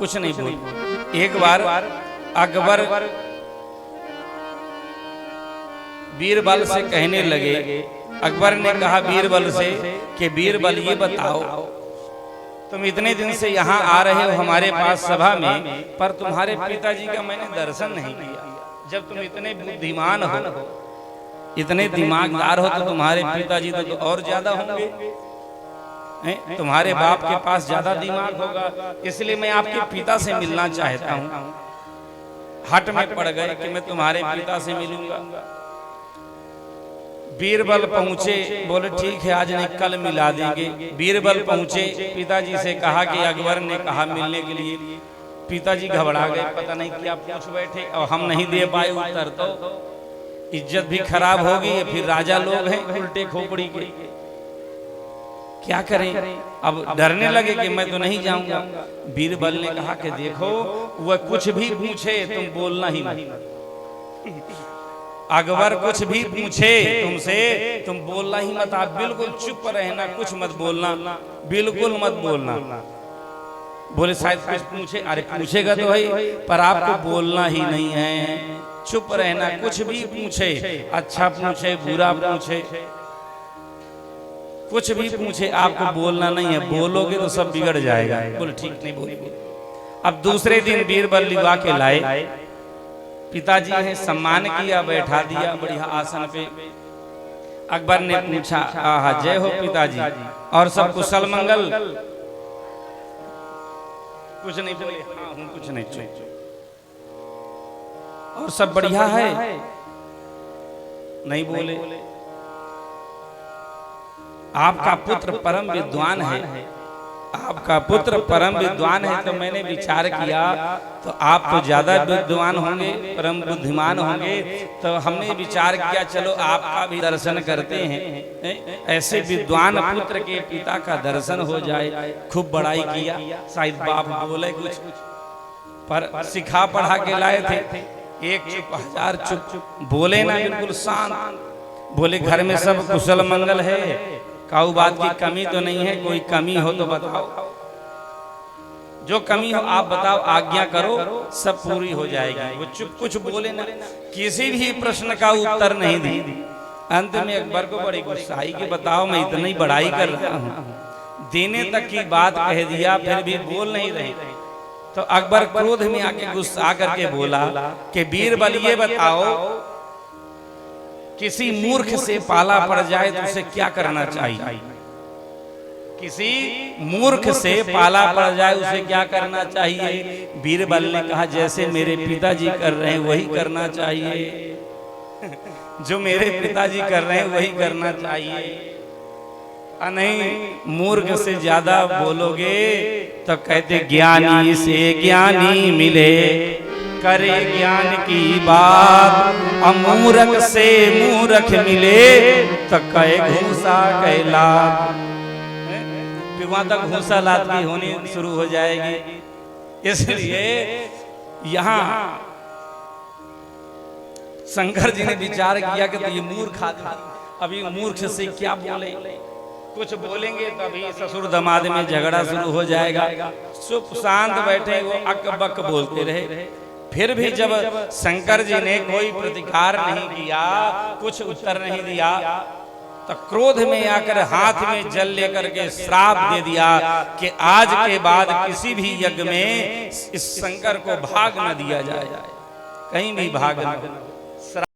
कुछ नहीं बोली। एक बार अकबर बीरबल से कहने लगे, अकबर ने कहा बीरबल से कि बीरबल ये बताओ, तुम इतने दिन से यहाँ आ रहे हो हमारे पास सभा में, पर तुम्हारे पिताजी का मैंने दर्शन नहीं किया। जब तुम इतने बुद्धिमान हो, इतने दिमागदार हो, तो तुम्हारे पिताजी तो और ज्यादा होंगे, तुम्हारे बाप के पास ज्यादा दिमाग होगा, इसलिए मैं आपके पिता से मिलना चाहता हूँ। हट में पड़ गए कि मैं तुम्हारे पिता से मिलूंगा। बीरबल पहुंचे, बोले ठीक है आज नहीं कल मिला देंगे। बीरबल पहुंचे, पिताजी से कहा कि अकबर ने कहा मिलने के लिए। पिताजी घबरा गए, पता नहीं क्या पूछ बैठे और हम नहीं दे पाए उत्तर, तो इज्जत भी खराब होगी, फिर राजा लोग हैं उल्टे खोपड़ी के, क्या करें। अब डरने लगे कि मैं तो नहीं जाऊंगा। बीरबल ने कहा कि देखो वह कुछ भी पूछे तुम बोलना ही नहीं, अकबर कुछ भी पूछे तुमसे तुम बोलना ही मत, आप बिल्कुल चुप रहना, कुछ मत बोलना, बिल्कुल मत बोलना। बोले शायद कुछ पूछे, अरे पूछेगा तो भाई, पर आपको बोलना ही नहीं है, चुप रहना, कुछ भी पूछे, अच्छा पूछे बुरा पूछे, कुछ भी पूछे आपको बोलना नहीं है, बोलोगे तो सब बिगड़ जाएगा। बोले ठीक नहीं बोलेंगे। अब दूसरे दिन बीरबल लिवा के लाए, पिताजी ने सम्मान किया, बैठा दिया बढ़िया आसन पे। अकबर ने पूछा आहा जय हो पिताजी, और सब कुशल मंगल? कुछ नहीं बोले, हाँ हूँ कुछ नहीं, चुप। और सब बढ़िया है? नहीं बोले। आपका पुत्र परम विद्वान है, आपका पुत्र परम विद्वान है, तो मैंने विचार किया तो आप तो ज्यादा विद्वान होंगे, परम बुद्धिमान होंगे, तो हमने विचार किया चलो आपका भी दर्शन करते हैं, ऐसे विद्वान पुत्र के पिता का दर्शन हो जाए। खूब बड़ाई किया, शायद बाप बोले कुछ, पर सिखा पढ़ा के लाए थे, एक चुप हजार चुप, बोले ना बिल्कुल शांत। बोले घर में सब कुशल मंगल है, काऊ बात की कमी तो नहीं है, कोई कमी हो तो बताओ, जो कमी हो आप बताओ, आज्ञा करो, सब पूरी हो जाएगी। वो चुप, कुछ बोले ना, किसी भी प्रश्न का उत्तर नहीं दी। अंत में अकबर को बड़ी गुस्सा आई कि बताओ मैं इतनी बड़ाई कर रहा हूँ, देने तक की बात कह दिया, फिर भी बोल नहीं रहे। तो अकबर क्रोध में आके गुस्सा करके बोला कि बीरबल ये बताओ, किसी मूर्ख से पाला पड़ जाए तो उसे क्या करना चाहिए? किसी मूर्ख से पाला पड़ जाए उसे क्या करना चाहिए? बीरबल ने कहा जैसे मेरे पिताजी कर रहे हैं वही करना चाहिए, जो मेरे पिताजी कर रहे हैं वही करना चाहिए। नहीं मूर्ख से ज्यादा बोलोगे तो कहते ज्ञानी से ज्ञानी मिले, करे ज्ञान की बात, अमूर्ख से मूर्ख मिले तो कहे घूसा कहे लात। फिर वहां तक घूसा लात की होनी शुरू हो जाएगी। इसलिए यहाँ शंकर जी ने विचार किया कि तो ये मूर्ख आदमी, अभी मूर्ख से क्या बोले, कुछ बोलेंगे तो अभी ससुर दमाद में झगड़ा शुरू हो जाएगा। चुप शांत बैठे, वो अक बक बोलते रहे। फिर भी जब शंकर जी ने कोई प्रतिकार नहीं किया, कुछ उत्तर नहीं दिया, तो क्रोध में आकर हाथ में जल लेकर के श्राप दे दिया कि आज के बाद किसी भी यज्ञ में इस शंकर को भाग न दिया जाए, कहीं भी भाग न।